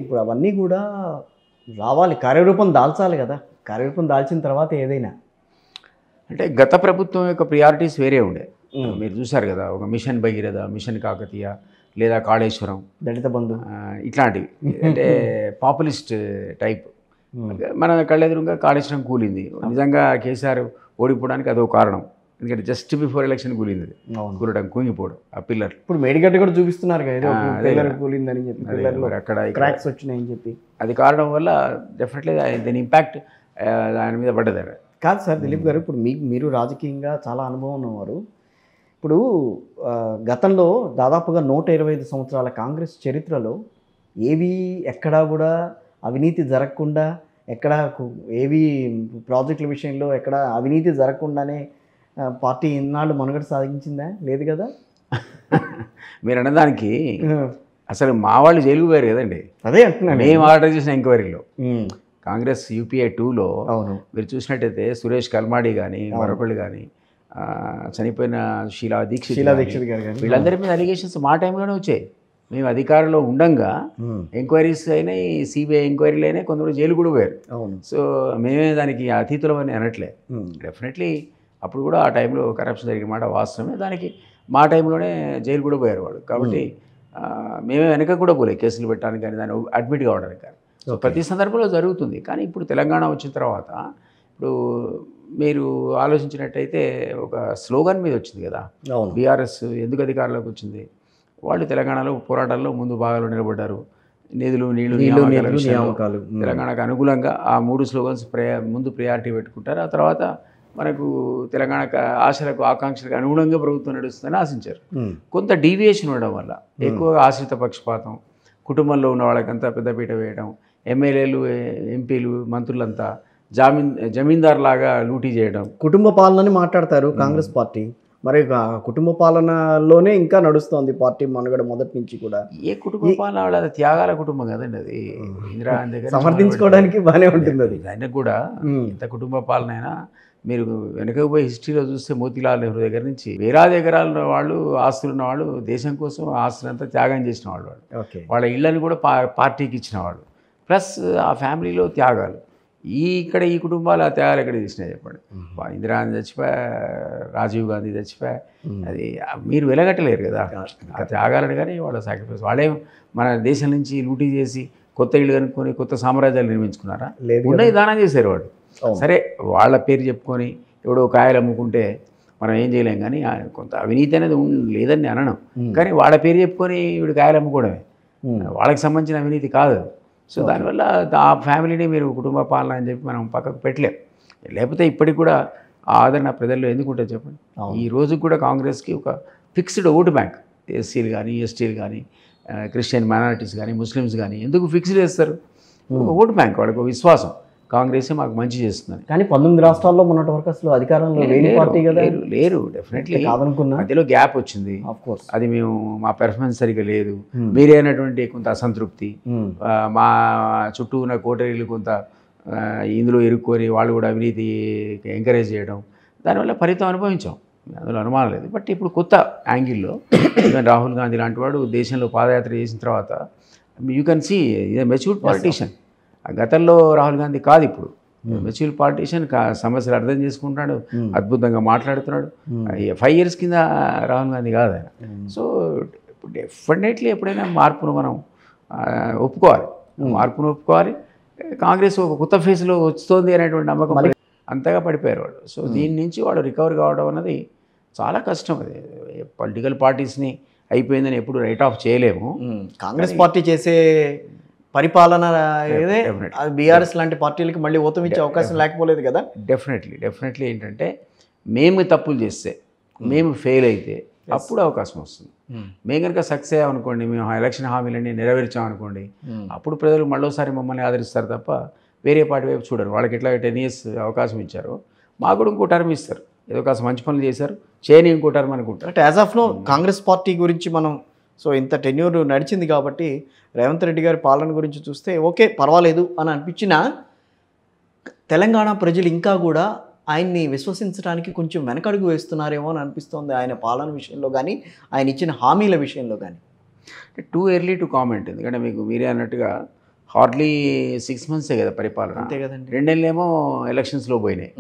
ఇప్పుడు అవన్నీ కూడా రావాలి, కార్యరూపం దాల్చాలి కదా. కార్యరూపం దాల్చిన తర్వాత ఏదైనా అంటే గత ప్రభుత్వం యొక్క ప్రియారిటీస్ వేరే ఉండే. మీరు చూసారు కదా, ఒక మిషన్ భగీరథ, మిషన్ కాకతీయ, లేదా కాళేశ్వరం, దళిత బంధు, ఇట్లాంటివి అంటే పాపులిస్ట్ టైప్. మన కళ్ళెదురుగా కాళేశ్వరం కూలింది. నిజంగా కేసీఆర్ ఓడిపోవడానికి అదో కారణం. ఎందుకంటే జస్ట్ బిఫోర్ ఎలక్షన్ కూలింది, కూలడం, కుంగిపోవడం ఆ పిల్లర్. ఇప్పుడు మేడిగడ్డ కూడా చూపిస్తున్నారు కదా, కూలిందని చెప్పి, అక్కడ క్రాక్స్ వచ్చినాయని చెప్పి. అది కారణం వల్ల డెఫినెట్లీ దాని ఇంపాక్ట్ దాని మీద పడ్డది. కాదు సార్ దిలీప్ గారు, ఇప్పుడు మీరు రాజకీయంగా చాలా అనుభవం ఉన్నవారు. ఇప్పుడు గతంలో దాదాపుగా 125 సంవత్సరాల కాంగ్రెస్ చరిత్రలో ఏవి ఎక్కడా కూడా అవినీతి జరగకుండా, ఎక్కడ ఏవి ప్రాజెక్టుల విషయంలో ఎక్కడ అవినీతి జరగకుండానే పార్టీ ఇన్నాళ్ళు మనుగడ సాగించిందా? లేదు కదా. మీరు అన్నదానికి అసలు మా వాళ్ళు జైలుకు పోయారు కదండి. అదే అంటున్నాను. మేము ఆర్డర్ చేసిన ఎంక్వైరీలో కాంగ్రెస్ UPA 2లో మీరు చూసినట్టయితే సురేష్ కల్మాడి కానీ, మరొకళ్ళు కానీ, చనిపోయిన షీలా దీక్షిత్ గారు కానీ, వీళ్ళందరి మీద అలిగేషన్స్ మా టైంలోనే వచ్చాయి. మేము అధికారంలో ఉండంగా ఎంక్వైరీస్ అయినాయి, CBI ఎంక్వైరీలు అయినాయి, కొంతమంది జైలు కూడా పోయారు. సో మేమే దానికి అతీతులం అని అనట్లే. డెఫినెట్లీ అప్పుడు కూడా ఆ టైంలో కరప్షన్ జరిగిన మాట వాస్తవమే. దానికి మా టైంలోనే జైలు కూడా పోయారు వాడు. కాబట్టి మేమే వెనక కూడా పోలే కేసులు పెట్టడానికి కానీ, దాన్ని అడ్మిట్ కావడానికి కానీ. సో ప్రతి సందర్భంలో జరుగుతుంది. కానీ ఇప్పుడు తెలంగాణ వచ్చిన తర్వాత ఇప్పుడు మీరు ఆలోచించినట్టయితే ఒక స్లోగన్ మీద వచ్చింది కదా, బీఆర్ఎస్ ఎందుకు అధికారంలోకి వచ్చింది. వాళ్ళు తెలంగాణలో పోరాటాల్లో ముందు భాగాలు నిలబడ్డారు. నిధులు, నీళ్లు, నియామకాలు, తెలంగాణకు అనుకూలంగా ఆ 3 స్లోగన్స్ ముందు ప్రయారిటీ పెట్టుకుంటారు. ఆ తర్వాత మనకు తెలంగాణ ఆశలకు, ఆకాంక్షలకు అనుగుణంగా ప్రభుత్వం నడుస్తుందని ఆశించారు. కొంత డీవియేషన్ ఉండడం వల్ల ఎక్కువగా ఆశ్రిత పక్షపాతం, కుటుంబంలో ఉన్న వాళ్ళకంతా పెద్దపీట వేయడం, ఎమ్మెల్యేలు, ఎంపీలు, మంత్రులంతా జమీందార్ లాగా లూటీ చేయడం. కుటుంబ పాలనని మాట్లాడతారు కాంగ్రెస్ పార్టీ. మరి కుటుంబ పాలనలోనే ఇంకా నడుస్తోంది పార్టీ మనుగడ మొదటి నుంచి కూడా. ఏ కుటుంబ పాలన వాళ్ళ త్యాగాల కుటుంబం కదండి అది. ఇందిరాగాంధీ దగ్గర సమర్థించుకోవడానికి బాగానే ఉంటుంది అది. ఆయనకు కూడా ఎంత కుటుంబ పాలన అయినా మీరు వెనకకు పోయి హిస్టరీలో చూస్తే మోతీలాల్ నెహ్రూ దగ్గర నుంచి వేలాది ఎకరాల వాళ్ళు, ఆస్తులు ఉన్న వాళ్ళు, దేశం కోసం ఆస్తులంతా త్యాగం చేసిన వాళ్ళు. వాళ్ళ ఇళ్ళని కూడా పార్టీకి ఇచ్చిన వాళ్ళు. ప్లస్ ఆ ఫ్యామిలీలో త్యాగాలు. ఇక్కడ ఈ కుటుంబాలు ఆ త్యాగాలు ఎక్కడ తీసినాయి చెప్పండి. ఇందిరాగాంధీ చచ్చిపోయా, రాజీవ్ గాంధీ చచ్చిపోయా, అది మీరు వెలగట్టలేరు కదా ఆ త్యాగాలను. కానీ వాళ్ళ సాక్రిఫైస్. వాళ్ళేం మన దేశం నుంచి లూటీ చేసి కొత్త ఇళ్ళు కనుక్కొని కొత్త సామ్రాజ్యాలు నిర్మించుకున్నారా? ఉన్నాయి, దానం చేశారు వాళ్ళు. సరే వాళ్ళ పేరు చెప్పుకొని ఎవడో కాయలు అమ్ముకుంటే మనం ఏం చేయలేం. కానీ కొంత అవినీతి అనేది లేదని అనడం. కానీ వాళ్ళ పేరు చెప్పుకొని వీడు కాయలు అమ్ముకోవడమే, వాళ్ళకి సంబంధించిన అవినీతి కాదు. సో దానివల్ల ఆ ఫ్యామిలీని మీరు కుటుంబ పాలన అని చెప్పి మనం పక్కకు పెట్టలేం. లేకపోతే ఇప్పటికి కూడా ఆదరణ ప్రజల్లో ఎందుకు ఉంటుంది చెప్పండి. ఈ రోజు కూడా కాంగ్రెస్కి ఒక ఫిక్స్డ్ ఓటు బ్యాంక్, ఎస్సీలు కానీ, ఎస్టీలు కానీ, క్రిస్టియన్ మైనారిటీస్ కానీ, ముస్లిమ్స్ కానీ ఎందుకు ఫిక్స్డ్ చేస్తారు? ఒక ఓటు బ్యాంక్, వాళ్ళకి విశ్వాసం కాంగ్రెస్ మాకు మంచి చేస్తుందని. కానీ 19 రాష్ట్రాల్లో మొన్నటి వరకు అసలు అధికారంలో లేని పార్టీ కదా. లేరు డెఫినెట్లీ. కాదనుకున్నా మధ్యలో గ్యాప్ వచ్చింది. అది మేము మా పెర్ఫార్మెన్స్ సరిగ్గా లేదు, మీరే అయినటువంటి కొంత అసంతృప్తి, మా చుట్టూ ఉన్న కోటరీలు కొంత ఇందులో ఇరుక్కొని వాళ్ళు కూడా అవినీతి ఎంకరేజ్ చేయడం, దానివల్ల ఫలితం అనుభవించాం, అందులో అనుమానం లేదు. బట్ ఇప్పుడు కొత్త యాంగిల్లో రాహుల్ గాంధీ లాంటి వాడు దేశంలో పాదయాత్ర చేసిన తర్వాత you can see matured politician. గతంలో రాహుల్ గాంధీ కాదు, ఇప్పుడు మెచ్యూర్ పాలిటీషియన్. సమస్యలు అర్థం చేసుకుంటున్నాడు, అద్భుతంగా మాట్లాడుతున్నాడు. 5 years కింద రాహుల్ గాంధీ కాదు ఆయన. సో డెఫినెట్లీ ఎప్పుడైనా మార్పును మనం ఒప్పుకోవాలి, మార్పును ఒప్పుకోవాలి. కాంగ్రెస్ ఒక కొత్త ఫేజ్లో వస్తుంది అనేటువంటి నమ్మకం అంతగా పడిపోయారు వాళ్ళు. సో దీని నుంచి వాళ్ళు రికవర్ కావడం అన్నది చాలా కష్టం. అది పొలిటికల్ పార్టీస్ని అయిపోయిందని ఎప్పుడు రైట్ ఆఫ్ చేయలేము. కాంగ్రెస్ పార్టీ చేసే పరిపాలన ఏదే బీఆర్ఎస్ లాంటి పార్టీలకి మళ్ళీ ఓతమిచ్చే అవకాశం లేకపోలేదు కదా. డెఫినెట్లీ ఏంటంటే మేము తప్పులు చేస్తే, మేము ఫెయిల్ అయితే అప్పుడు అవకాశం వస్తుంది. మేము కనుక సక్సెస్ అయ్యామనుకోండి, మేము ఎలక్షన్ హామీలన్నీ నెరవేర్చామనుకోండి, అప్పుడు ప్రజలు మళ్ళీసారి మమ్మల్ని ఆదరిస్తారు తప్ప వేరే పార్టీ వైపు చూడరు. వాళ్ళకి ఎట్లా 10 years అవకాశం ఇచ్చారో మాకు కూడా ఇంకో టర్మ్ ఇస్తారు. ఏదో కాస్త మంచి పనులు చేశారు, చేయని ఇంకో టర్మ్ అనుకుంటారు. అంటే as of now Congress party గురించి మనం సో ఇంత టెన్యూర్ నడిచింది కాబట్టి రేవంత్ రెడ్డి గారి పాలన గురించి చూస్తే ఓకే పర్వాలేదు అని అనిపించినా తెలంగాణ ప్రజలు ఇంకా కూడా ఆయన్ని విశ్వసించడానికి కొంచెం వెనకడుగు వేస్తున్నారేమో అని అనిపిస్తోంది. ఆయన పాలన విషయంలో కానీ, ఆయన ఇచ్చిన హామీల విషయంలో కానీ. Too early to comment. ఎందుకంటే మీకు మీరే అన్నట్టుగా హార్డ్లీ 6 months కదా పరిపాలన. అంతే కదండి. 2 నెలలేమో ఎలక్షన్స్లో పోయినాయి.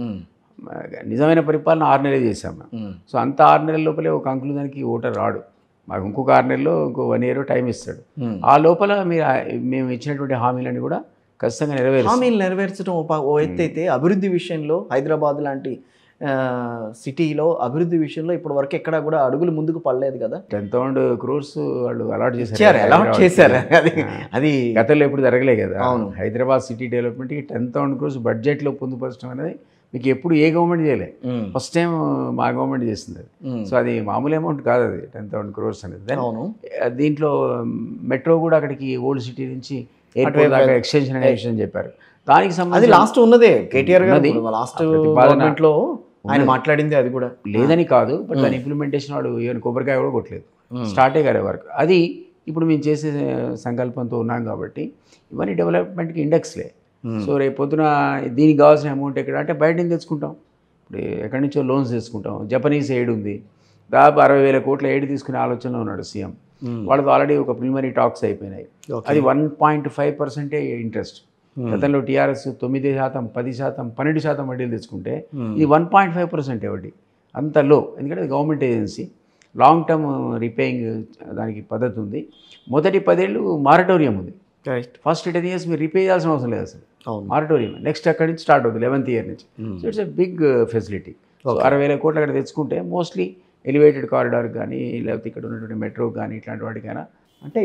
నిజమైన పరిపాలన 6 నెలలు చేసాం మేము. సో అంత 6 నెలల లోపలే ఒక కంక్లూజన్కి ఓటర్ రాడు. మాకు ఇంకొక 6 నెలల్లో ఇంకో 1 year టైం ఇస్తాడు. ఆ లోపల మేము ఇచ్చినటువంటి హామీలన్నీ కూడా ఖచ్చితంగా హామీలు నెరవేర్చడం ఓ ఎత్తు అయితే, అభివృద్ధి విషయంలో హైదరాబాద్ లాంటి సిటీలో అభివృద్ధి విషయంలో ఇప్పటి వరకు ఎక్కడా కూడా అడుగులు ముందుకు పడలేదు కదా. 10,000 crores వాళ్ళు అలాట్ చేశారు. అది గతంలో ఎప్పుడు జరగలే కదా. అవును. హైదరాబాద్ సిటీ డెవలప్మెంట్కి 10,000 crores బడ్జెట్లో పొందుపరచడం అనేది మీకు ఎప్పుడు ఏ గవర్నమెంట్ చేయలే. ఫస్ట్ టైం మా గవర్నమెంట్ చేస్తుంది అది. సో అది మామూలు అమౌంట్ కాదు అది 10,000 crores అనేది. దీంట్లో మెట్రో కూడా అక్కడికి ఓల్డ్ సిటీ నుంచి ఎయిర్పోర్ట్ దాకా ఎక్స్టెన్షన్ అనే విషయం చెప్పారు. దానికి సంబంధించి లాస్ట్ ఉన్నదే కేటీఆర్ గారు లాస్ట్ గవర్నమెంట్లో ఆయన మాట్లాడింది అది కూడా లేదని కాదు. బట్ దాని ఇంప్లిమెంటేషన్ వాడు ఈవెన్ కొబ్బరికాయ కూడా కొట్టలేదు. స్టార్టే గారే వర్క్. అది ఇప్పుడు మేము చేసే సంకల్పంతో ఉన్నాం కాబట్టి ఇవన్నీ డెవలప్మెంట్కి ఇండెక్స్లే. సో రేపు పొద్దున దీనికి కావాల్సిన అమౌంట్ ఎక్కడ అంటే బయట నుంచి తెచ్చుకుంటాం. ఇప్పుడు ఎక్కడి నుంచో లోన్స్ తెచ్చుకుంటాం. జపనీస్ ఎయిడ్ ఉంది, దాదాపు 60,000 కోట్ల ఎయిడ్ తీసుకునే ఆలోచనలో ఉన్నాడు సీఎం. వాళ్ళతో ఆల్రెడీ ఒక ప్రిలిమినరీ టాక్స్ అయిపోయినాయి. అది 1.5% ఇంట్రెస్ట్. గతంలో టీఆర్ఎస్ 9%, 10%, 12% వడ్డీలు తెచ్చుకుంటే ఇది 1.5% వడ్డీ. అంత లో. ఎందుకంటే government agency long term repaying దానికి పద్ధతి ఉంది. మొదటి 10 ఏళ్ళు మారటోరియం ఉంది. ఫస్ట్ 10 years మీరు రీపే చేయాల్సిన అవసరం లేదు అసలు. మారటోరియం. నెక్స్ట్ అక్కడి నుంచి స్టార్ట్ అవుతుంది 11th year నుంచి. So it's a big facility. 60,000 కోట్లు అక్కడ తెచ్చుకుంటే మోస్ట్లీ ఎలివేటెడ్ కారిడార్ కానీ లేకపోతే ఇక్కడ ఉన్నటువంటి మెట్రో కానీ ఇట్లాంటి వాటికైనా అంటే